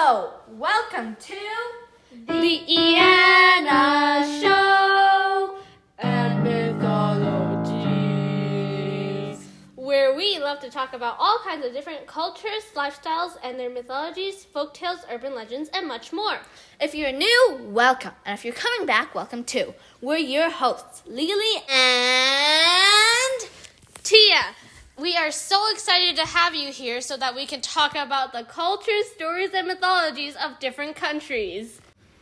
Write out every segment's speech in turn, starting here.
Hello, welcome to the PART-IANA show and mythologies, where we love to talk about all kinds of different cultures, lifestyles, and their mythologies, folktales, urban legends, and much more. If you're new, welcome. And if you're coming back, welcome too. We're your hosts, Lily and Tia. We are so excited to have you here so that we can talk about the cultures, stories, and mythologies of different countries.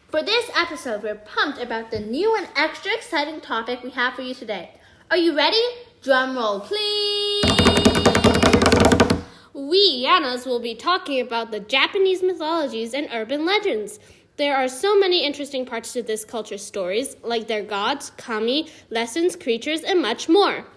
For this episode, we're pumped about the new and extra exciting topic we have for you today. Are you ready? Drum roll, please. We, Yanas, will be talking about the Japanese mythologies and urban legends. There are so many interesting parts to this culture's stories, like their gods, kami, lessons, creatures, and much more.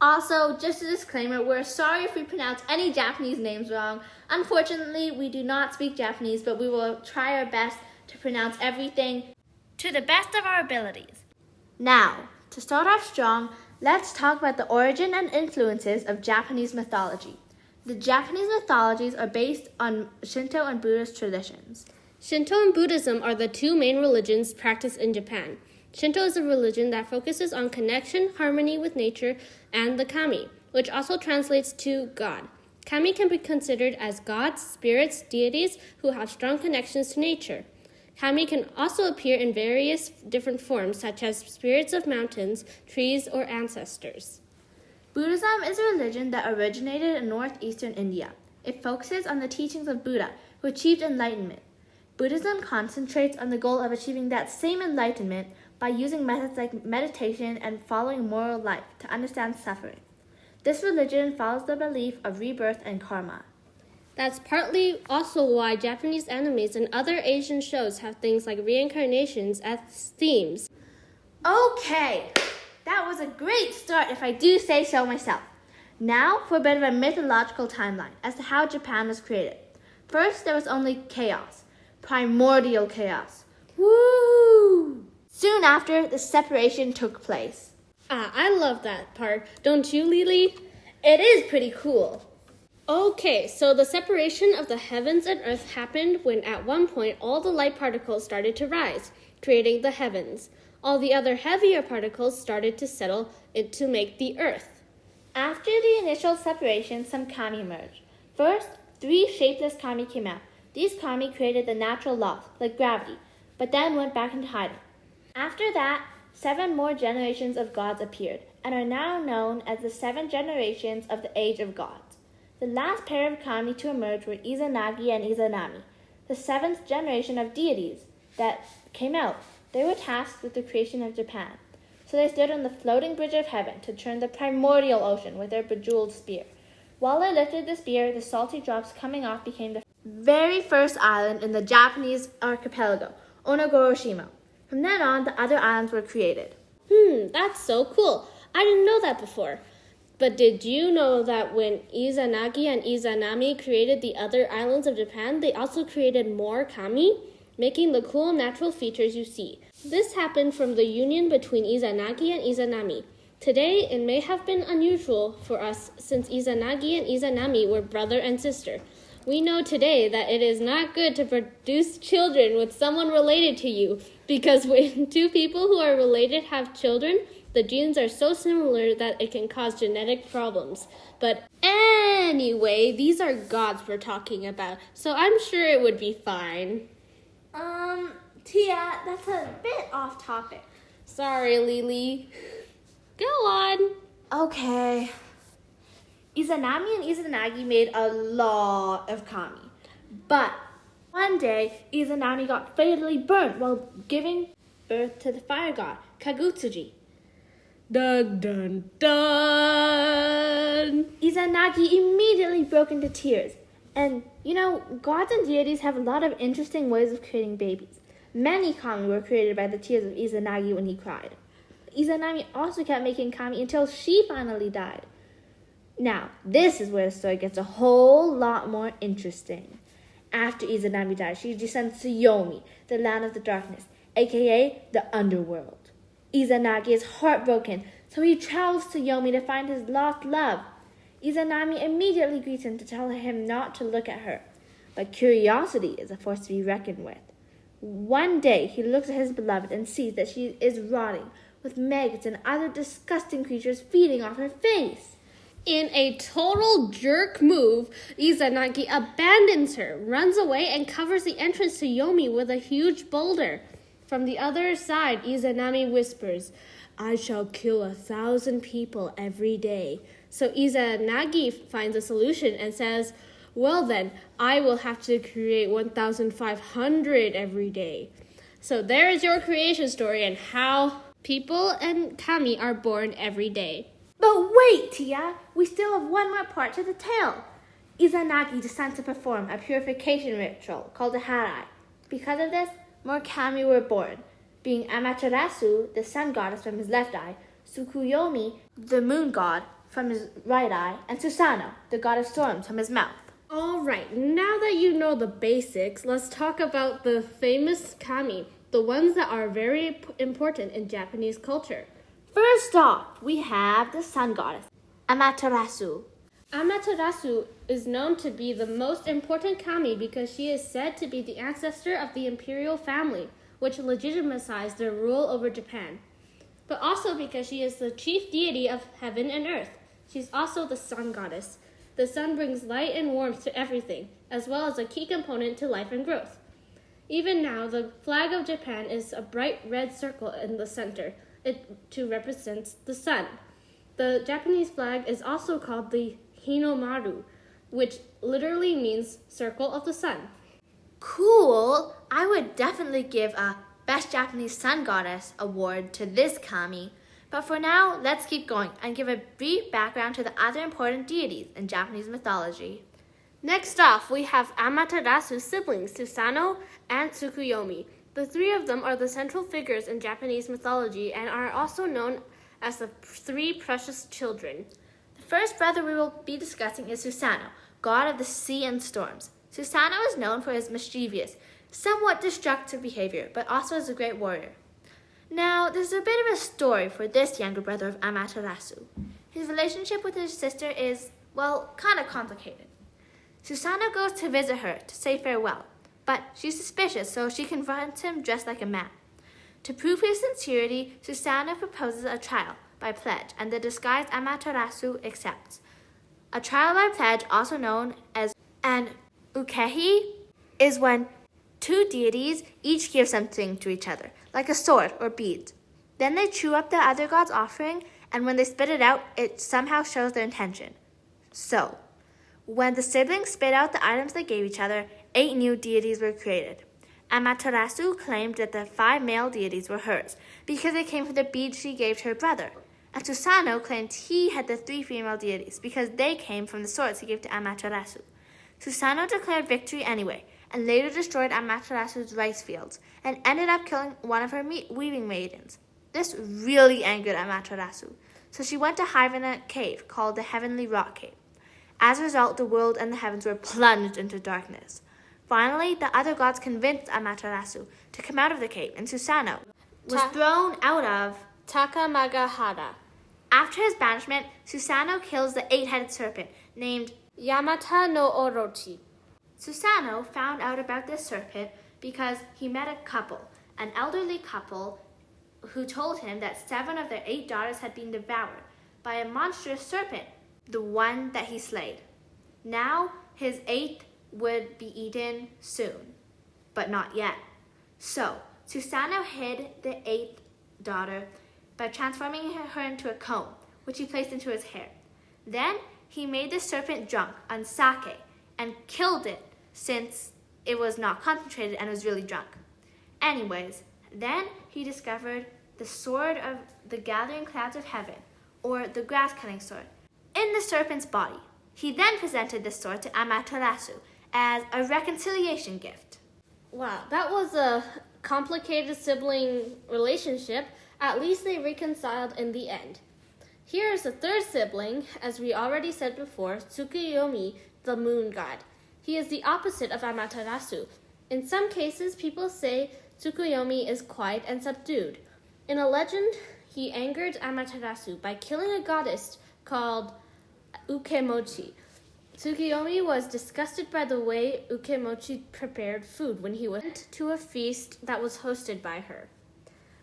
Also, just a disclaimer, we're sorry if we pronounce any Japanese names wrong. Unfortunately, we do not speak Japanese, but we will try our best to pronounce everything to the best of our abilities. Now, to start off strong, let's talk about the origin and influences of Japanese mythology. The Japanese mythologies are based on Shinto and Buddhist traditions. Shinto and Buddhism are the two main religions practiced in Japan. Shinto is a religion that focuses on connection, harmony with nature, and the kami, which also translates to God. Kami can be considered as gods, spirits, deities who have strong connections to nature. Kami can also appear in various different forms, such as spirits of mountains, trees, or ancestors. Buddhism is a religion that originated in northeastern India. It focuses on the teachings of Buddha, who achieved enlightenment. Buddhism concentrates on the goal of achieving that same enlightenment by using methods like meditation and following moral life to understand suffering. This religion follows the belief of rebirth and karma. That's partly also why Japanese animes and other Asian shows have things like reincarnations as themes. Okay, that was a great start if I do say so myself. Now for a bit of a mythological timeline as to how Japan was created. First, there was only chaos, primordial chaos. Woo! Soon after, the separation took place. I love that part. Don't you, Lily? It is pretty cool. Okay, so the separation of the heavens and earth happened when at one point all the light particles started to rise, creating the heavens. All the other heavier particles started to settle to make the earth. After the initial separation, some kami emerged. First, 3 shapeless kami came out. These kami created the natural laws, like gravity, but then went back into hiding. After that, 7 more generations of gods appeared and are now known as the 7 generations of the Age of Gods. The last pair of kami to emerge were Izanagi and Izanami, the 7th generation of deities that came out. They were tasked with the creation of Japan, so they stood on the floating bridge of heaven to turn the primordial ocean with their bejeweled spear. While they lifted the spear, the salty drops coming off became the very first island in the Japanese archipelago, Onogoroshima. From then on, the other islands were created. That's so cool. I didn't know that before. But did you know that when Izanagi and Izanami created the other islands of Japan, they also created more kami, making the cool natural features you see? This happened from the union between Izanagi and Izanami. Today, it may have been unusual for us since Izanagi and Izanami were brother and sister. We know today that it is not good to produce children with someone related to you, because when 2 people who are related have children, the genes are so similar that it can cause genetic problems. But anyway, these are gods we're talking about, so I'm sure it would be fine. Tia, that's a bit off topic. Sorry, Lily. Go on. Okay. Izanami and Izanagi made a lot of kami. But one day, Izanami got fatally burnt while giving birth to the fire god, Kagutsuji. Dun, dun, dun. Izanagi immediately broke into tears. And, gods and deities have a lot of interesting ways of creating babies. Many kami were created by the tears of Izanagi when he cried. Izanami also kept making kami until she finally died. Now, this is where the story gets a whole lot more interesting. After Izanami died, she descends to Tsukuyomi, the land of the darkness, aka the underworld. Izanagi is heartbroken, so he travels to Tsukuyomi to find his lost love. Izanami immediately greets him to tell him not to look at her. but curiosity is a force to be reckoned with. One day, he looks at his beloved and sees that she is rotting, with maggots and other disgusting creatures feeding off her face. In a total jerk move, Izanagi abandons her, runs away, and covers the entrance to Yomi with a huge boulder. From the other side, Izanami whispers, "I shall kill 1,000 people every day." So Izanagi finds a solution and says, "Well then, I will have to create 1,500 every day." So there is your creation story and how people and kami are born every day. But wait, Tia! We still have one more part to the tale. Izanagi decides to perform a purification ritual called a harai. Because of this, more kami were born, being Amaterasu, the sun goddess, from his left eye, Tsukuyomi, the moon god, from his right eye, and Susanoo, the god of storms, from his mouth. All right, now that you know the basics, let's talk about the famous kami, the ones that are very important in Japanese culture. First off, we have the sun goddess, Amaterasu. Amaterasu is known to be the most important kami because she is said to be the ancestor of the imperial family, which legitimized their rule over Japan. But also because she is the chief deity of heaven and earth. She's also the sun goddess. The sun brings light and warmth to everything, as well as a key component to life and growth. Even now, the flag of Japan is a bright red circle in the center. It too represents the sun. The Japanese flag is also called the Hinomaru, which literally means circle of the sun. Cool! I would definitely give a Best Japanese Sun Goddess award to this kami. But for now, let's keep going and give a brief background to the other important deities in Japanese mythology. Next off, we have Amaterasu's siblings, Susanoo and Tsukuyomi. The three of them are the central figures in Japanese mythology and are also known as the three precious children. The first brother we will be discussing is Susanoo, god of the sea and storms. Susanoo is known for his mischievous, somewhat destructive behavior, but also as a great warrior. Now, there's a bit of a story for this younger brother of Amaterasu. His relationship with his sister is, well, kind of complicated. Susanoo goes to visit her to say farewell, but she's suspicious, so she confronts him dressed like a man. To prove his sincerity, Susanoo proposes a trial by pledge, and the disguised Amaterasu accepts. A trial by pledge, also known as an ukehi, is when two deities each give something to each other, like a sword or beads. Then they chew up the other god's offering, and when they spit it out, it somehow shows their intention. So, when the siblings spit out the items they gave each other, 8 new deities were created. Amaterasu claimed that the 5 male deities were hers because they came from the beads she gave to her brother. And Susanoo claimed he had the 3 female deities because they came from the swords he gave to Amaterasu. Susanoo declared victory anyway, and later destroyed Amaterasu's rice fields, and ended up killing one of her weaving maidens. This really angered Amaterasu, so she went to hide in a cave called the Heavenly Rock Cave. As a result, the world and the heavens were plunged into darkness. Finally, the other gods convinced Amaterasu to come out of the cave, and Susanoo was thrown out of Takamagahara. After his banishment, Susanoo kills the 8-headed serpent named Yamata no Orochi. Susanoo found out about this serpent because he met a couple, an elderly couple, who told him that 7 of their 8 daughters had been devoured by a monstrous serpent, the one that he slayed. Now his 8th would be eaten soon, but not yet. So Susanoo hid the 8th daughter by transforming her into a comb, which he placed into his hair. Then he made the serpent drunk on sake and killed it since it was not concentrated and was really drunk. Anyways, then he discovered the sword of the gathering clouds of heaven, or the grass-cutting sword, in the serpent's body. He then presented this sword to Amaterasu as a reconciliation gift. Wow, that was a complicated sibling relationship. At least they reconciled in the end. Here is the third sibling, as we already said before, Tsukuyomi, the moon god. He is the opposite of Amaterasu. In some cases, people say Tsukuyomi is quiet and subdued. In a legend, he angered Amaterasu by killing a goddess called Ukemochi. Tsukuyomi was disgusted by the way Ukemochi prepared food when he went to a feast that was hosted by her.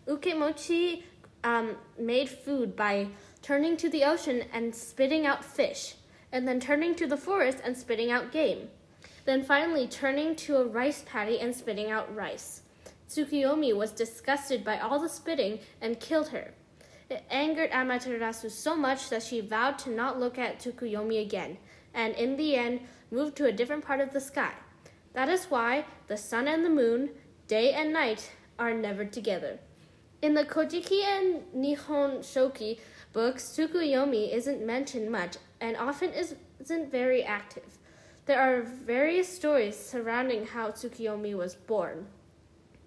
Ukemochi made food by turning to the ocean and spitting out fish, and then turning to the forest and spitting out game, then finally turning to a rice paddy and spitting out rice. Tsukuyomi was disgusted by all the spitting and killed her. It angered Amaterasu so much that she vowed to not look at Tsukuyomi again, and in the end moved to a different part of the sky. That is why the sun and the moon, day and night, are never together. In the Kojiki and Nihon Shoki books, Tsukuyomi isn't mentioned much and often isn't very active. There are various stories surrounding how Tsukuyomi was born.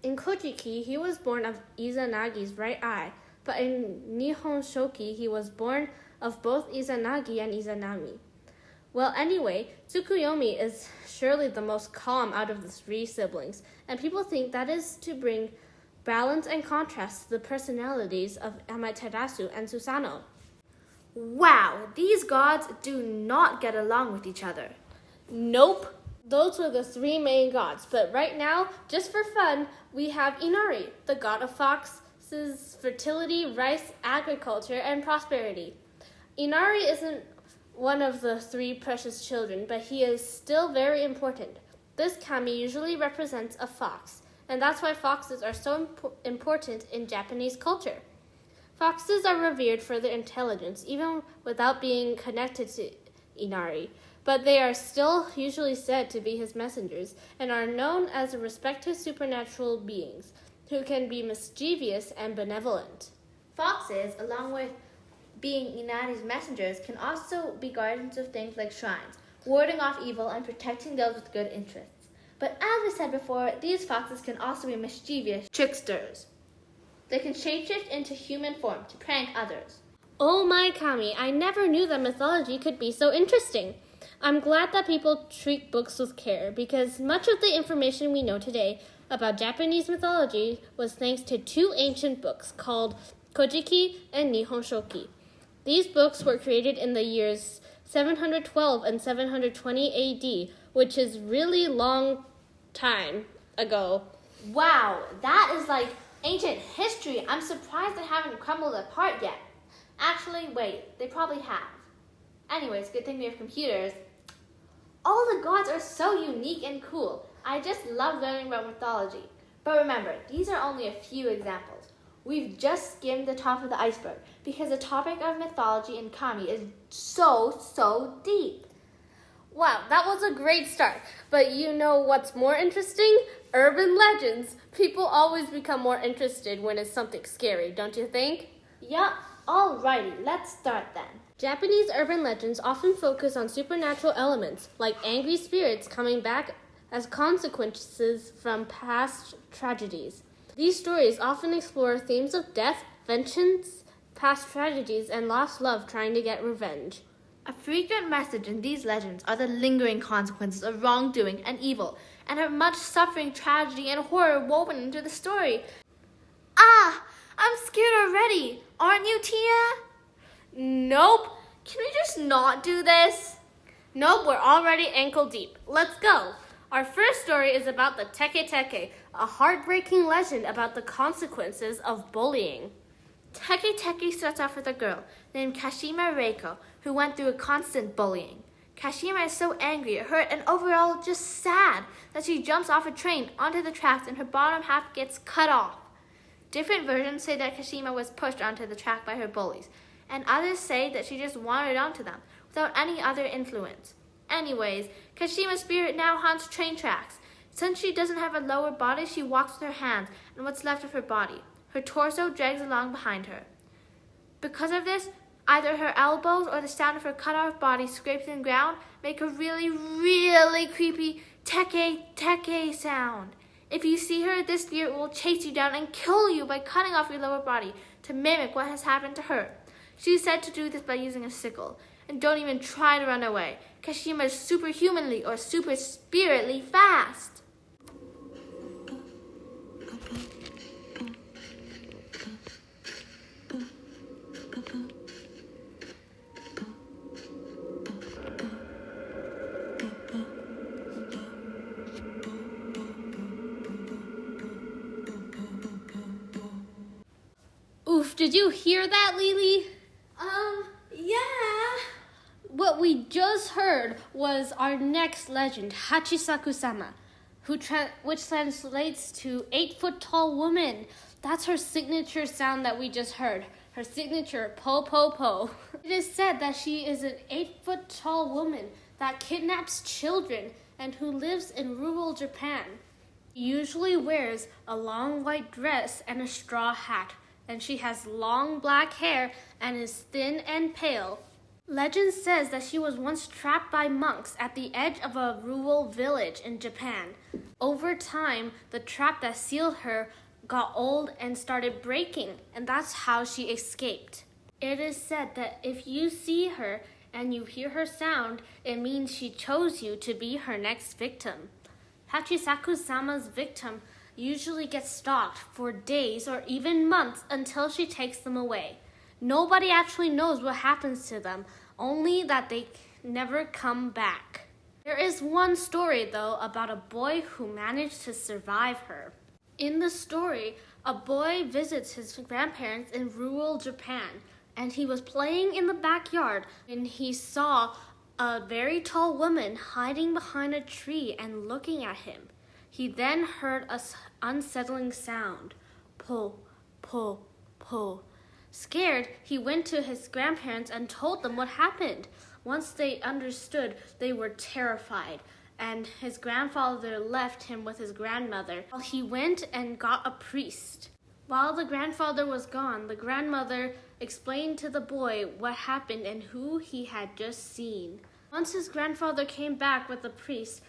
In Kojiki, he was born of Izanagi's right eye, but in Nihon Shoki, he was born of both Izanagi and Izanami. Well, anyway, Tsukuyomi is surely the most calm out of the three siblings, and people think that is to bring balance and contrast to the personalities of Amaterasu and Susanoo. Wow, these gods do not get along with each other. Nope. Those were the three main gods, but right now, just for fun, we have Inari, the god of foxes, fertility, rice, agriculture, and prosperity. Inari isn't one of the three precious children, but he is still very important. This kami usually represents a fox, and that's why foxes are so important in Japanese culture. Foxes are revered for their intelligence, even without being connected to Inari, but they are still usually said to be his messengers and are known as respected supernatural beings who can be mischievous and benevolent. Foxes, along with being Inari's messengers, can also be guardians of things like shrines, warding off evil and protecting those with good interests. But as we said before, these foxes can also be mischievous tricksters. They can shapeshift into human form to prank others. Oh my kami, I never knew that mythology could be so interesting. I'm glad that people treat books with care, because much of the information we know today about Japanese mythology was thanks to two ancient books called Kojiki and Nihon Shoki. These books were created in the years 712 and 720 AD, which is really long time ago. Wow, that is like ancient history. I'm surprised they haven't crumbled apart yet. Actually, wait, they probably have. Anyways, good thing we have computers. All the gods are so unique and cool. I just love learning about mythology. But remember, these are only a few examples. We've just skimmed the top of the iceberg because the topic of mythology and kami is so deep. Wow, that was a great start. But you know what's more interesting? Urban legends. People always become more interested when it's something scary, don't you think? Yup. Alrighty, let's start then. Japanese urban legends often focus on supernatural elements, like angry spirits coming back as consequences from past tragedies. These stories often explore themes of death, vengeance, past tragedies, and lost love trying to get revenge. A frequent message in these legends are the lingering consequences of wrongdoing and evil, and have much suffering, tragedy, and horror woven into the story. Ah! I'm scared already. Aren't you, Tia? Nope. Can we just not do this? Nope, we're already ankle deep. Let's go. Our first story is about the Teke, a heartbreaking legend about the consequences of bullying. Teke starts off with a girl named Kashima Reiko, who went through a constant bullying. Kashima is so angry, hurt, and overall just sad that she jumps off a train onto the tracks and her bottom half gets cut off. Different versions say that Kashima was pushed onto the track by her bullies, and others say that she just wandered onto them without any other influence. Anyways, Kashima's spirit now haunts train tracks. Since she doesn't have a lower body, she walks with her hands and what's left of her body. Her torso drags along behind her. Because of this, either her elbows or the sound of her cut-off body scraping the ground make a really creepy Teke sound. If you see her, this spirit will chase you down and kill you by cutting off your lower body to mimic what has happened to her. She's said to do this by using a sickle. And don't even try to run away. Kashima is superhumanly or super spiritly fast. Oof, did you hear that, Lily? Yeah. What we just heard was our next legend, Hachishakusama, which translates to 8-foot-tall woman. That's her signature sound that we just heard. Her signature, po po po. It is said that she is an 8-foot-tall woman that kidnaps children and who lives in rural Japan. She usually wears a long white dress and a straw hat, and she has long black hair and is thin and pale. Legend says that she was once trapped by monks at the edge of a rural village in Japan. Over time, the trap that sealed her got old and started breaking, and that's how she escaped. It is said that if you see her and you hear her sound, it means she chose you to be her next victim. Hachishakusama's victim usually gets stalked for days or even months until she takes them away. Nobody actually knows what happens to them, only that they never come back. There is one story, though, about a boy who managed to survive her. In the story, a boy visits his grandparents in rural Japan, and he was playing in the backyard when he saw a very tall woman hiding behind a tree and looking at him. He then heard an unsettling sound, po, po, po. Scared, he went to his grandparents and told them what happened. Once they understood, they were terrified, and his grandfather left him with his grandmother while he went and got a priest. While the grandfather was gone, the grandmother explained to the boy what happened and who he had just seen. Once his grandfather came back with the priest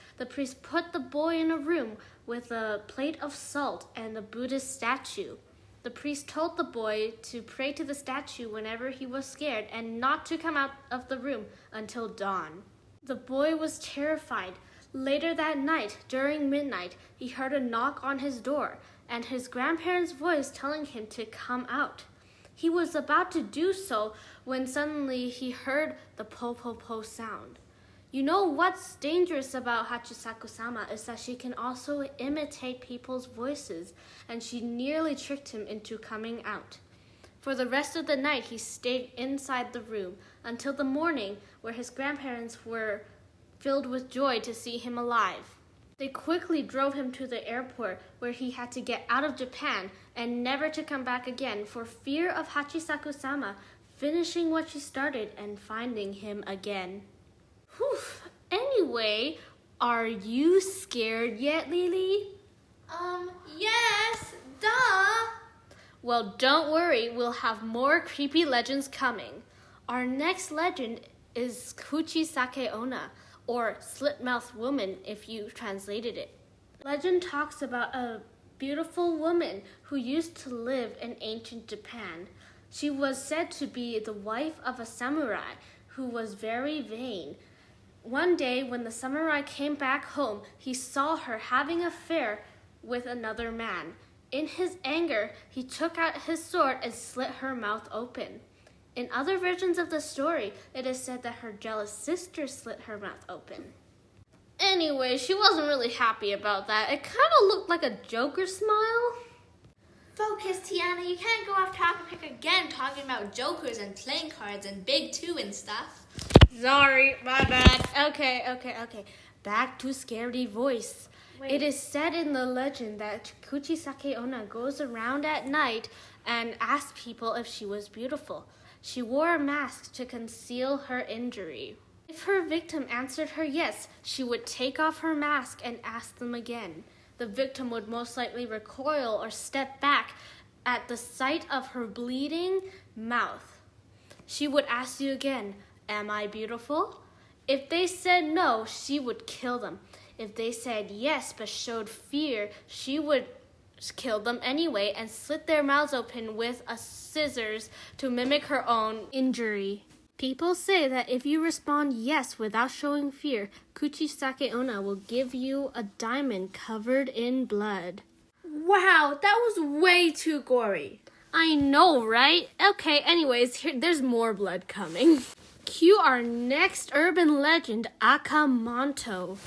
put the boy in a room with a plate of salt and a Buddhist statue. The priest told the boy to pray to the statue whenever he was scared and not to come out of the room until dawn. The boy was terrified. Later that night, during midnight, he heard a knock on his door and his grandparents' voice telling him to come out. He was about to do so when suddenly he heard the po-po-po sound. You know what's dangerous about Hachishakusama is that she can also imitate people's voices, and she nearly tricked him into coming out. For the rest of the night, he stayed inside the room until the morning, where his grandparents were filled with joy to see him alive. They quickly drove him to the airport, where he had to get out of Japan and never to come back again for fear of Hachishakusama finishing what she started and finding him again. Whew. Anyway, are you scared yet, Lily? Yes, duh. Well, don't worry, we'll have more creepy legends coming. Our next legend is Kuchisake onna, or slit-mouthed woman if you translated it. Legend talks about a beautiful woman who used to live in ancient Japan. She was said to be the wife of a samurai who was very vain. One day, when the samurai came back home, he saw her having an affair with another man. In his anger, he took out his sword and slit her mouth open. In other versions of the story, it is said that her jealous sister slit her mouth open. Anyway, she wasn't really happy about that. It kind of looked like a Joker smile. Focus, Tiana. You can't go off topic again talking about jokers and playing cards and Big Two and stuff. Sorry, my bad. Okay. Back to scary voice. Wait. It is said in the legend that Kuchisake onna goes around at night and asks people if she was beautiful. She wore a mask to conceal her injury. If her victim answered her yes, she would take off her mask and ask them again. The victim would most likely recoil or step back at the sight of her bleeding mouth. She would ask you again, "Am I beautiful?" If they said no, she would kill them. If they said yes but showed fear, she would kill them anyway and slit their mouths open with a scissors to mimic her own injury. People say that if you respond yes without showing fear, Kuchisake onna will give you a diamond covered in blood. Wow, that was way too gory. I know, right? Okay, anyways, there's more blood coming. Cue our next urban legend, Akamanto.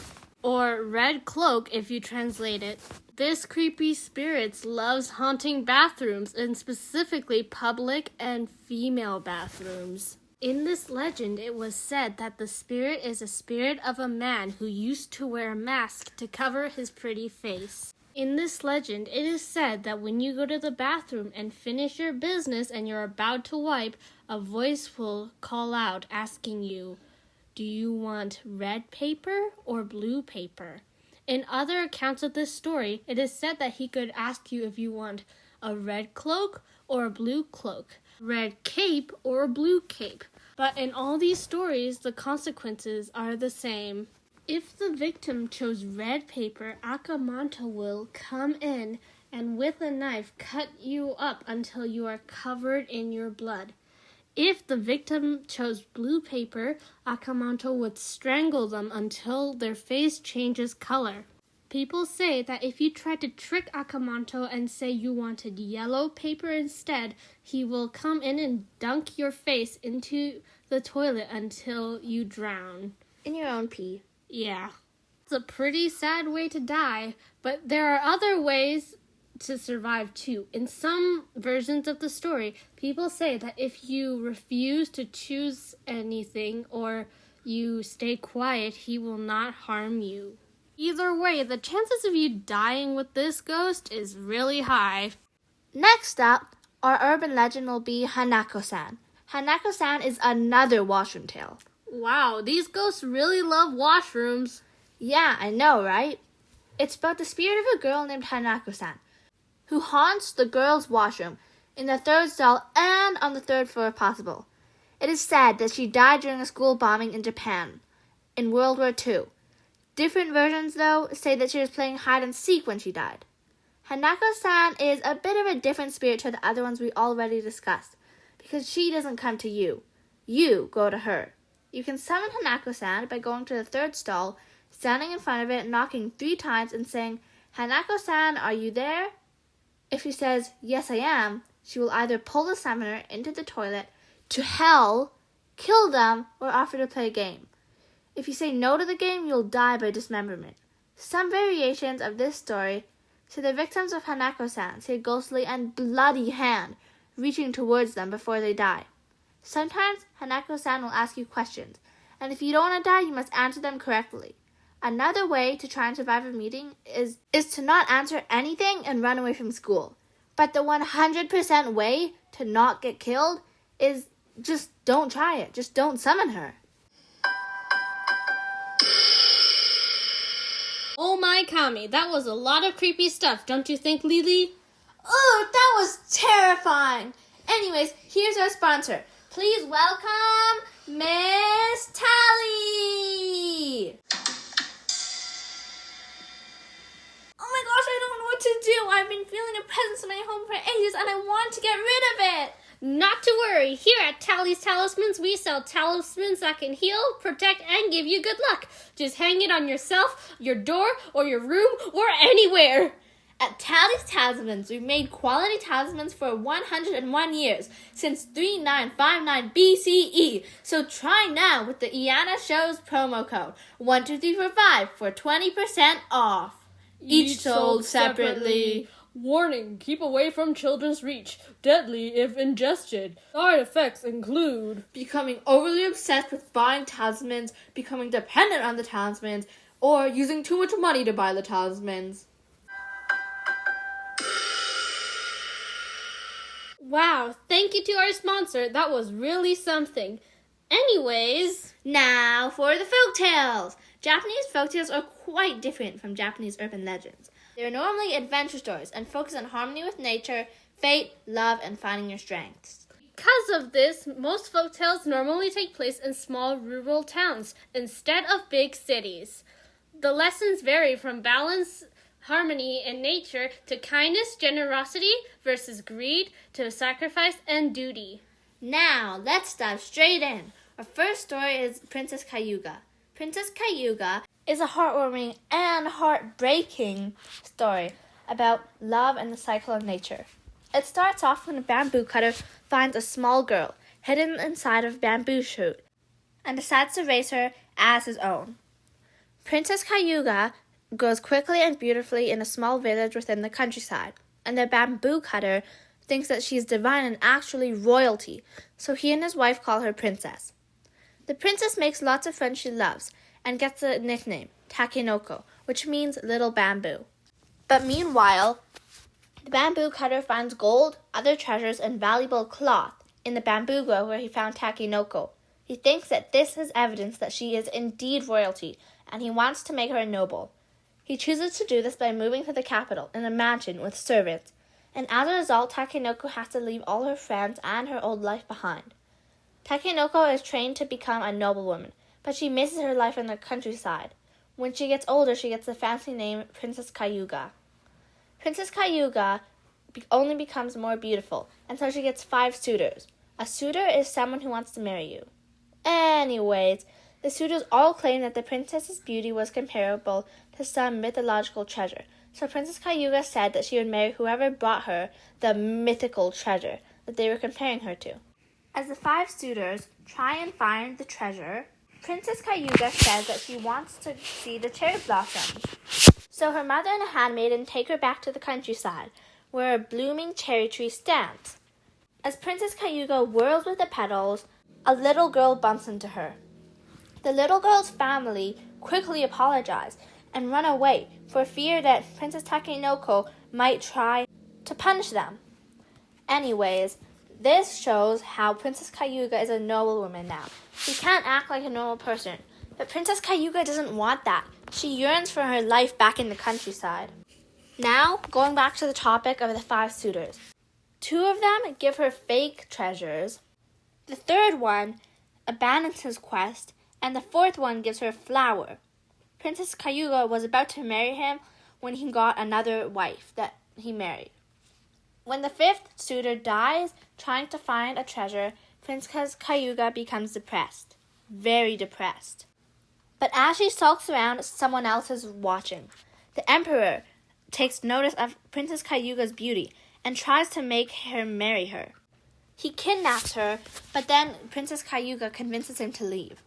or red cloak if you translate it. This creepy spirit loves haunting bathrooms, and specifically public and female bathrooms. In this legend, it was said that the spirit is a spirit of a man who used to wear a mask to cover his pretty face. In this legend, it is said that when you go to the bathroom and finish your business and you're about to wipe, a voice will call out asking you, "Do you want red paper or blue paper?" In other accounts of this story, it is said that he could ask you if you want a red cloak or a blue cloak, red cape or a blue cape. But in all these stories, the consequences are the same. If the victim chose red paper, Akamanto will come in and with a knife cut you up until you are covered in your blood. If the victim chose blue paper, Akamanto would strangle them until their face changes color. People say that if you try to trick Akamanto and say you wanted yellow paper instead, he will come in and dunk your face into the toilet until you drown. In your own pee. Yeah. It's a pretty sad way to die, but there are other ways to survive too. In some versions of the story, people say that if you refuse to choose anything or you stay quiet, he will not harm you. Either way, the chances of you dying with this ghost is really high. Next up, our urban legend will be Hanako-san. Hanako-san is another washroom tale. Wow, these ghosts really love washrooms. Yeah, I know, right? It's about the spirit of a girl named Hanako-san, who haunts the girls' washroom in the third stall and on the third floor if possible. It is said that she died during a school bombing in Japan in World War II. Different versions, though, say that she was playing hide-and-seek when she died. Hanako-san is a bit of a different spirit to the other ones we already discussed, because she doesn't come to you. You go to her. You can summon Hanako-san by going to the third stall, standing in front of it, knocking 3 times and saying, "Hanako-san, are you there?" If she says, "Yes, I am," she will either pull the summoner into the toilet, to hell, kill them, or offer to play a game. If you say no to the game, you'll die by dismemberment. Some variations of this story say the victims of Hanako-san see a ghostly and bloody hand reaching towards them before they die. Sometimes Hanako-san will ask you questions, and if you don't want to die, you must answer them correctly. Another way to try and survive a meeting is to not answer anything and run away from school. But the 100% way to not get killed is just don't try it. Just don't summon her. Oh my Kami, that was a lot of creepy stuff, don't you think, Lily? Oh, that was terrifying. Anyways, here's our sponsor. Please welcome Miss Tally. Oh my gosh, I don't know what to do. I've been feeling a presence in my home for ages and I want to get rid of it. Not to worry. Here at Tally's Talismans, we sell talismans that can heal, protect, and give you good luck. Just hang it on yourself, your door, or your room, or anywhere. At Tally's Talismans, we've made quality talismans for 101 years, since 3959 BCE. So try now with the PART-IANA Show's promo code 12345 for 20% off. Each sold separately. Warning, keep away from children's reach. Deadly if ingested. Side effects include becoming overly obsessed with buying talismans, becoming dependent on the talismans, or using too much money to buy the talismans. Wow, thank you to our sponsor. That was really something. Anyways, now for the folktales. Japanese folktales are quite different from Japanese urban legends. They are normally adventure stories and focus on harmony with nature, fate, love, and finding your strengths. Because of this, most folktales normally take place in small rural towns instead of big cities. The lessons vary from balance, harmony, and nature to kindness, generosity versus greed to sacrifice and duty. Now, let's dive straight in. Our first story is Princess Kayuga. Princess Kayuga is a heartwarming and heartbreaking story about love and the cycle of nature. It starts off when a bamboo cutter finds a small girl hidden inside of a bamboo shoot and decides to raise her as his own. Princess Kayuga grows quickly and beautifully in a small village within the countryside, and the bamboo cutter thinks that she's divine and actually royalty, so he and his wife call her princess. The princess makes lots of friends she loves and gets the nickname Takenoko, which means little bamboo. But meanwhile, the bamboo cutter finds gold, other treasures, and valuable cloth in the bamboo grove where he found Takenoko. He thinks that this is evidence that she is indeed royalty, and he wants to make her a noble. He chooses to do this by moving to the capital in a mansion with servants, and as a result, Takenoko has to leave all her friends and her old life behind. Takenoko is trained to become a noblewoman, but she misses her life in the countryside. When she gets older, she gets the fancy name Princess Kayuga. Princess Kayuga only becomes more beautiful, and so she gets 5 suitors. A suitor is someone who wants to marry you. Anyways, the suitors all claim that the princess's beauty was comparable to some mythological treasure, so Princess Kayuga said that she would marry whoever brought her the mythical treasure that they were comparing her to. As the 5 suitors try and find the treasure, Princess Kayuga says that she wants to see the cherry blossoms. So her mother and a handmaiden take her back to the countryside, where a blooming cherry tree stands. As Princess Kayuga whirls with the petals, a little girl bumps into her. The little girl's family quickly apologize and run away for fear that Princess Takenoko might try to punish them. Anyways, this shows how Princess Kayuga is a noblewoman now. She can't act like a normal person, but Princess Kayuga doesn't want that. She yearns for her life back in the countryside. Now, going back to the topic of the 5 suitors. 2 of them give her fake treasures. The 3rd one abandons his quest, and the 4th one gives her a flower. Princess Kayuga was about to marry him when he got another wife that he married. When the 5th suitor dies trying to find a treasure, Princess Kayuga becomes depressed. Very depressed. But as she sulks around, someone else is watching. The emperor takes notice of Princess Kayuga's beauty and tries to make her marry her. He kidnaps her, but then Princess Kayuga convinces him to leave.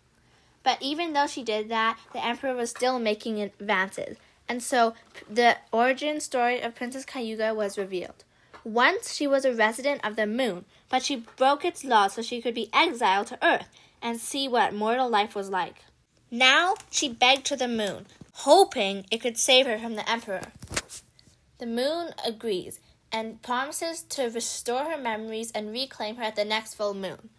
But even though she did that, the emperor was still making advances, and so the origin story of Princess Kayuga was revealed. Once she was a resident of the moon, but she broke its laws so she could be exiled to Earth and see what mortal life was like. Now she begged to the moon, hoping it could save her from the emperor. The moon agrees and promises to restore her memories and reclaim her at the next full moon.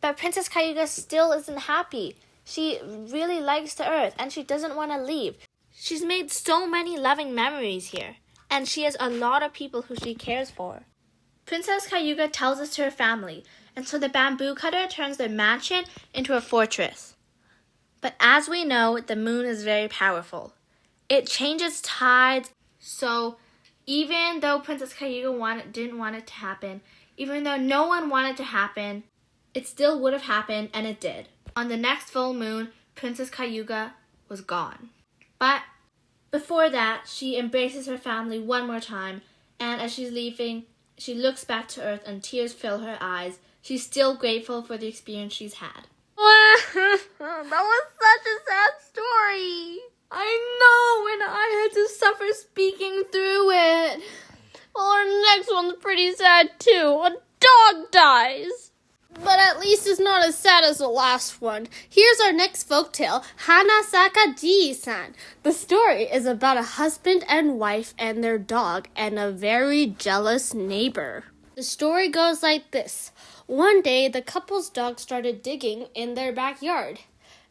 But Princess Kayuga still isn't happy. She really likes the Earth and she doesn't want to leave. She's made so many loving memories here, and she has a lot of people who she cares for. Princess Kayuga tells this to her family, and so the bamboo cutter turns their mansion into a fortress. But as we know, the moon is very powerful. It changes tides, so even though Princess Kayuga didn't want it to happen, even though no one wanted it to happen, it still would have happened, and it did. On the next full moon, Princess Kayuga was gone. But before that, she embraces her family one more time, and as she's leaving, she looks back to Earth and tears fill her eyes. She's still grateful for the experience she's had. That was such a sad story. I know, and I had to suffer speaking through it. Well, our next one's pretty sad too. A dog dies. But at least it's not as sad as the last one. Here's our next folktale, Hanasaka Jiisan. The story is about a husband and wife and their dog and a very jealous neighbor. The story goes like this. One day, the couple's dog started digging in their backyard.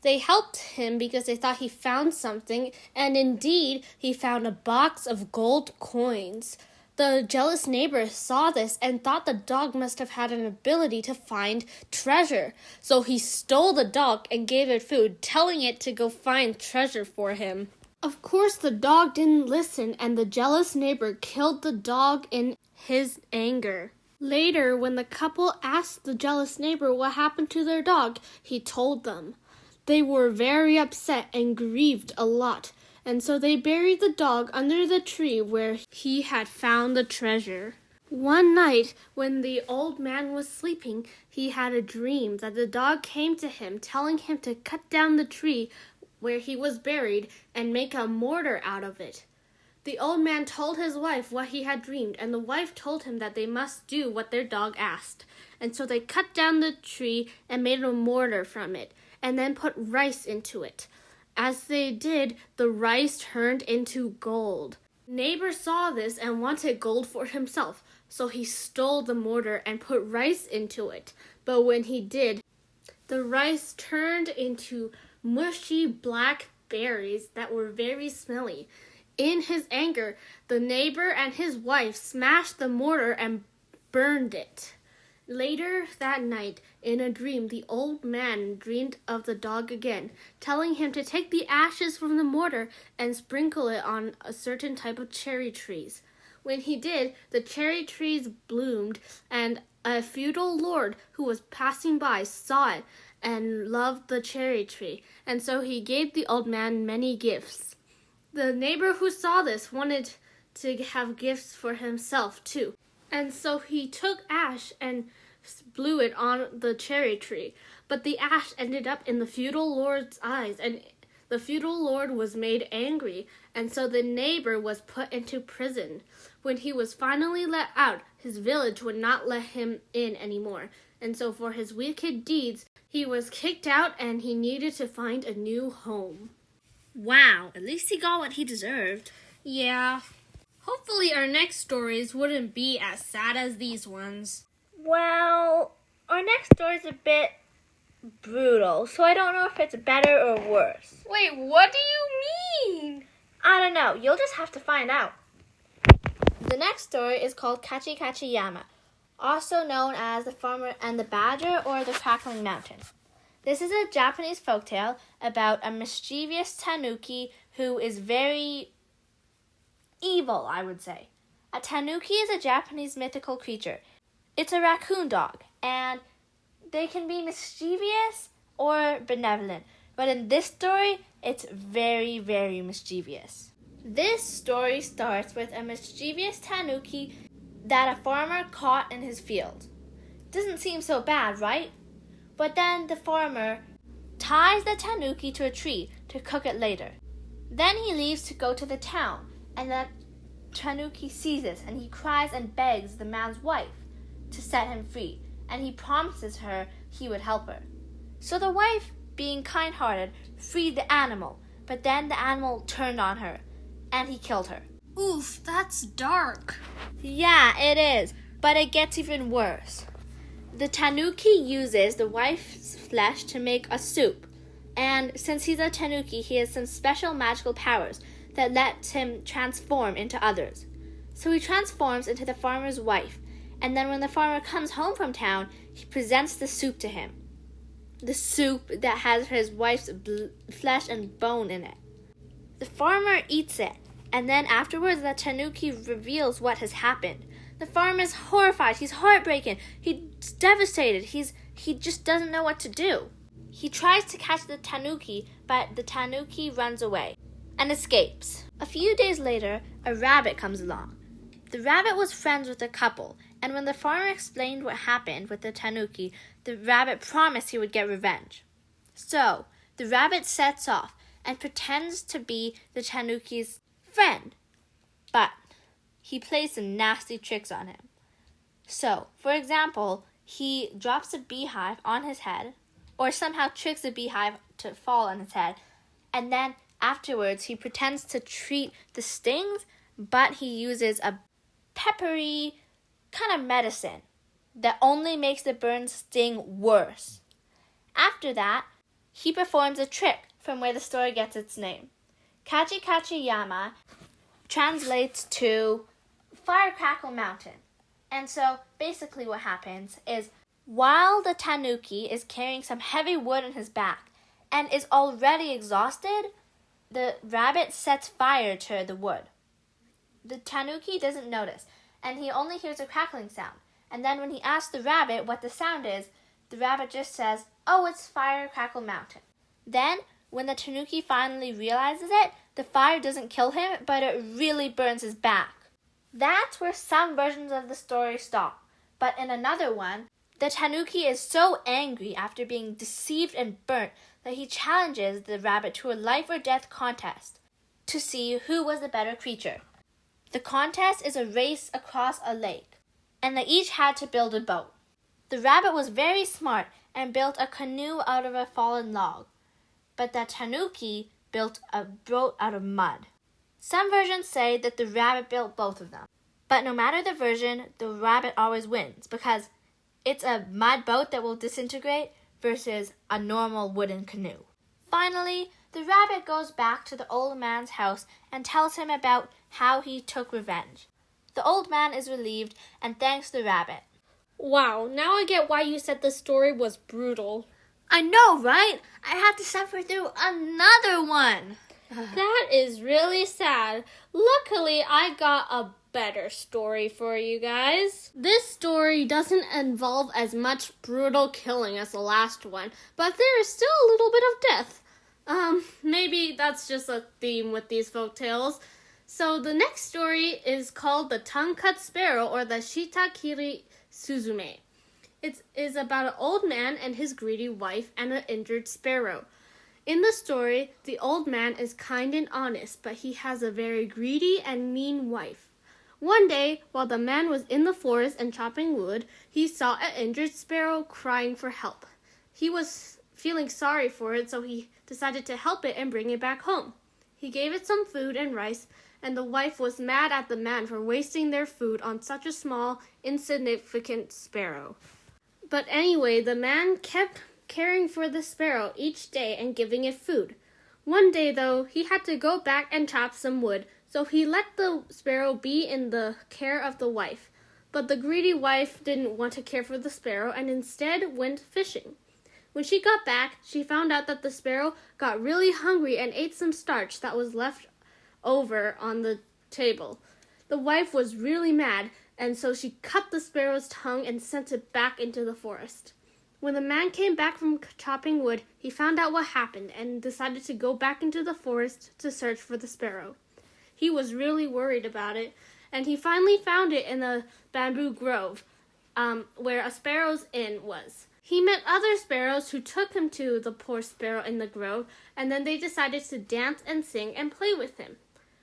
They helped him because they thought he found something, and indeed, he found a box of gold coins. The jealous neighbor saw this and thought the dog must have had an ability to find treasure. So he stole the dog and gave it food, telling it to go find treasure for him. Of course, the dog didn't listen, and the jealous neighbor killed the dog in his anger. Later, when the couple asked the jealous neighbor what happened to their dog, he told them. They were very upset and grieved a lot. And so they buried the dog under the tree where he had found the treasure. One night, when the old man was sleeping, he had a dream that the dog came to him, telling him to cut down the tree where he was buried and make a mortar out of it. The old man told his wife what he had dreamed, and the wife told him that they must do what their dog asked. And so they cut down the tree and made a mortar from it, and then put rice into it. As they did, the rice turned into gold. The neighbor saw this and wanted gold for himself, so he stole the mortar and put rice into it. But when he did, the rice turned into mushy black berries that were very smelly. In his anger, the neighbor and his wife smashed the mortar and burned it. Later that night, in a dream, the old man dreamed of the dog again, telling him to take the ashes from the mortar and sprinkle it on a certain type of cherry trees. When he did, the cherry trees bloomed, and a feudal lord who was passing by saw it and loved the cherry tree, and so he gave the old man many gifts. The neighbor who saw this wanted to have gifts for himself too, and so he took ash and blew it on the cherry tree. But the ash ended up in the feudal lord's eyes, and the feudal lord was made angry, and so the neighbor was put into prison. When he was finally let out, his village would not let him in anymore, and so for his wicked deeds, he was kicked out and he needed to find a new home. Wow, at least he got what he deserved. Yeah. Hopefully our next stories wouldn't be as sad as these ones. Well, our next story is a bit brutal, so I don't know if it's better or worse. Wait, what do you mean? I don't know. You'll just have to find out. The next story is called Yama, also known as The Farmer and the Badger or The Crackling Mountain. This is a Japanese folktale about a mischievous tanuki who is very evil, I would say. A tanuki is a Japanese mythical creature. It's a raccoon dog, and they can be mischievous or benevolent. But in this story, it's very, very mischievous. This story starts with a mischievous tanuki that a farmer caught in his field. Doesn't seem so bad, right? But then the farmer ties the tanuki to a tree to cook it later. Then he leaves to go to the town, and the tanuki sees this, and he cries and begs the man's wife to set him free, and he promises her he would help her. So the wife, being kind-hearted, freed the animal, but then the animal turned on her, and he killed her. Oof, that's dark. Yeah, it is, but it gets even worse. The tanuki uses the wife's flesh to make a soup, and since he's a tanuki, he has some special magical powers that lets him transform into others. So he transforms into the farmer's wife, and then when the farmer comes home from town, he presents the soup to him. The soup that has his wife's flesh and bone in it. The farmer eats it, and then afterwards the tanuki reveals what has happened. The farmer is horrified. He's heartbroken. He's devastated. He just doesn't know what to do. He tries to catch the tanuki, but the tanuki runs away and escapes. A few days later, a rabbit comes along. The rabbit was friends with the couple, and when the farmer explained what happened with the tanuki, the rabbit promised he would get revenge. So, the rabbit sets off and pretends to be the tanuki's friend, but he plays some nasty tricks on him. So, for example, he drops a beehive on his head, or somehow tricks the beehive to fall on his head, and then afterwards he pretends to treat the stings, but he uses a peppery kind of medicine that only makes the burn sting worse. After that, he performs a trick from where the story gets its name. Yama translates to Firecrackle Mountain. And so basically what happens is while the tanuki is carrying some heavy wood on his back and is already exhausted, the rabbit sets fire to the wood. The tanuki doesn't notice, and he only hears a crackling sound. And then when he asks the rabbit what the sound is, the rabbit just says, "Oh, it's Firecrackle Mountain." Then, when the tanuki finally realizes it, the fire doesn't kill him, but it really burns his back. That's where some versions of the story stop. But in another one, the tanuki is so angry after being deceived and burnt that he challenges the rabbit to a life or death contest to see who was the better creature. The contest is a race across a lake, and they each had to build a boat. The rabbit was very smart and built a canoe out of a fallen log, but the tanuki built a boat out of mud. Some versions say that the rabbit built both of them, but no matter the version, the rabbit always wins because it's a mud boat that will disintegrate versus a normal wooden canoe. Finally, the rabbit goes back to the old man's house and tells him about how he took revenge. The old man is relieved and thanks the rabbit. Wow, now I get why you said the story was brutal. I know, right? I have to suffer through another one. That is really sad. Luckily, I got a better story for you guys. This story doesn't involve as much brutal killing as the last one, but there is still a little bit of death. Maybe that's just a theme with these folktales. So the next story is called The Tongue-Cut Sparrow, or the Shita Kiri Suzume. It is about an old man and his greedy wife and an injured sparrow. In the story, the old man is kind and honest, but he has a very greedy and mean wife. One day, while the man was in the forest and chopping wood, he saw an injured sparrow crying for help. He was feeling sorry for it, so he decided to help it and bring it back home. He gave it some food and rice, and the wife was mad at the man for wasting their food on such a small, insignificant sparrow. But anyway, the man kept caring for the sparrow each day and giving it food. One day, though, he had to go back and chop some wood, so he let the sparrow be in the care of the wife. But the greedy wife didn't want to care for the sparrow and instead went fishing. When she got back, she found out that the sparrow got really hungry and ate some starch that was left over on the table. The wife was really mad, and so she cut the sparrow's tongue and sent it back into the forest. When the man came back from chopping wood, he found out what happened and decided to go back into the forest to search for the sparrow. He was really worried about it, and he finally found it in a bamboo grove, where a sparrow's inn was. He met other sparrows who took him to the poor sparrow in the grove, and then they decided to dance and sing and play with him.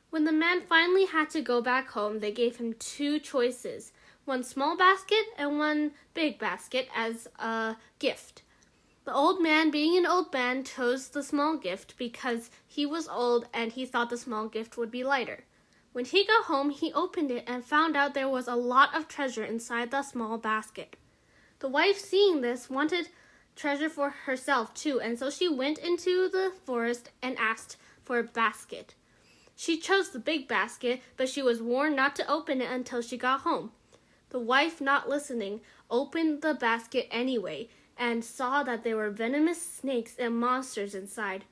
When the man finally had to go back home, they gave him two choices, one small basket and one big basket as a gift. The old man, being an old man, chose the small gift because he was old and he thought the small gift would be lighter. When he got home, he opened it and found out there was a lot of treasure inside the small basket. The wife, seeing this, wanted treasure for herself too, and so she went into the forest and asked for a basket. She chose the big basket, but she was warned not to open it until she got home. The wife, not listening, opened the basket anyway and saw that there were venomous snakes and monsters inside.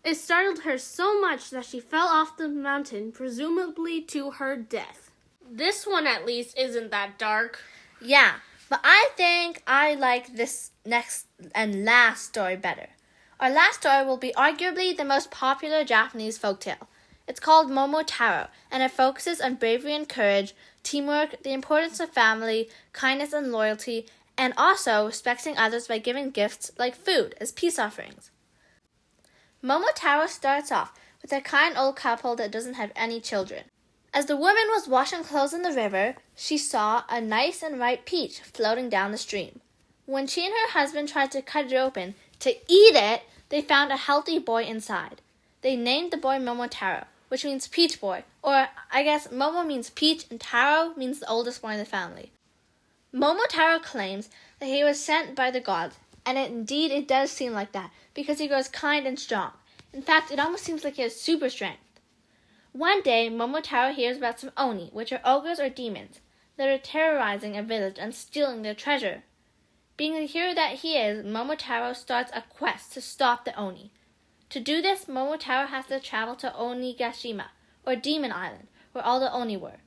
It startled her so much that she fell off the mountain, presumably to her death. This one at least isn't that dark. Yeah, but I think I like this next and last story better. Our last story will be arguably the most popular Japanese folktale. It's called Momotaro, and it focuses on bravery and courage, teamwork, the importance of family, kindness and loyalty, and also respecting others by giving gifts like food as peace offerings. Momotaro starts off with a kind old couple that doesn't have any children. As the woman was washing clothes in the river, she saw a nice and ripe peach floating down the stream. When she and her husband tried to cut it open to eat it, they found a healthy boy inside. They named the boy Momotaro, which means peach boy, or I guess Momo means peach and Taro means the oldest boy in the family. Momotaro claims that he was sent by the gods, and indeed it does seem like that, because he grows kind and strong. In fact, it almost seems like he has super strength. One day, Momotaro hears about some oni, which are ogres or demons, that are terrorizing a village and stealing their treasure. Being the hero that he is, Momotaro starts a quest to stop the oni. To do this, Momotaro has to travel to Onigashima, or Demon Island, where all the oni were.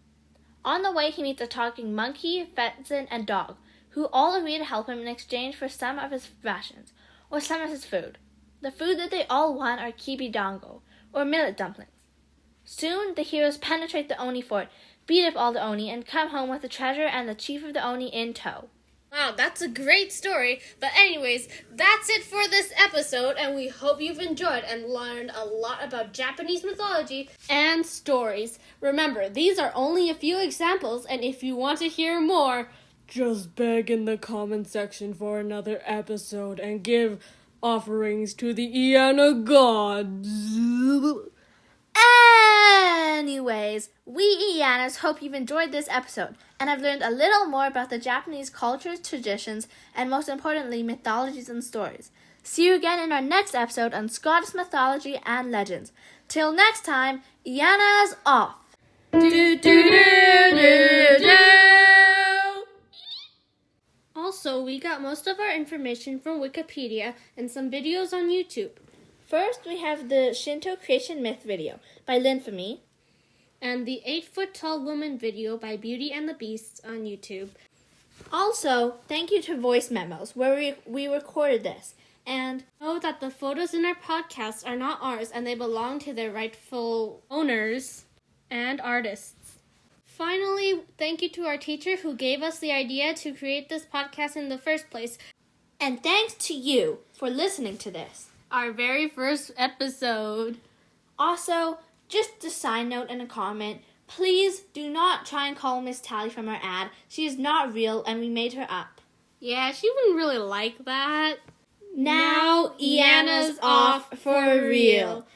On the way, he meets a talking monkey, pheasant, and dog, who all agree to help him in exchange for some of his rations, or some of his food. The food that they all want are kibidango, or millet dumplings. Soon, the heroes penetrate the oni fort, beat up all the oni, and come home with the treasure and the chief of the oni in tow. Wow, that's a great story. But anyways, that's it for this episode, and we hope you've enjoyed and learned a lot about Japanese mythology and stories. Remember, these are only a few examples, and if you want to hear more, just beg in the comment section for another episode and give offerings to the IANA gods. Anyways, we Ianas hope you've enjoyed this episode and have learned a little more about the Japanese cultures, traditions, and most importantly, mythologies and stories. See you again in our next episode on Scottish mythology and legends. Till next time, Iana's off. Also, we got most of our information from Wikipedia and some videos on YouTube. First, we have the Shinto creation myth video by linfamy, and the 8-foot-tall woman video by Beauty and the Beast on YouTube. Also, thank you to Voice Memos, where we recorded this. And know that the photos in our podcast are not ours and they belong to their rightful owners and artists. Finally, thank you to our teacher who gave us the idea to create this podcast in the first place. And thanks to you for listening to this. Our very first episode. Also, just a side note and a comment, please do not try and call Miss Tally from our ad. She is not real and we made her up. Yeah, she wouldn't really like that. Now, Iana's off for real.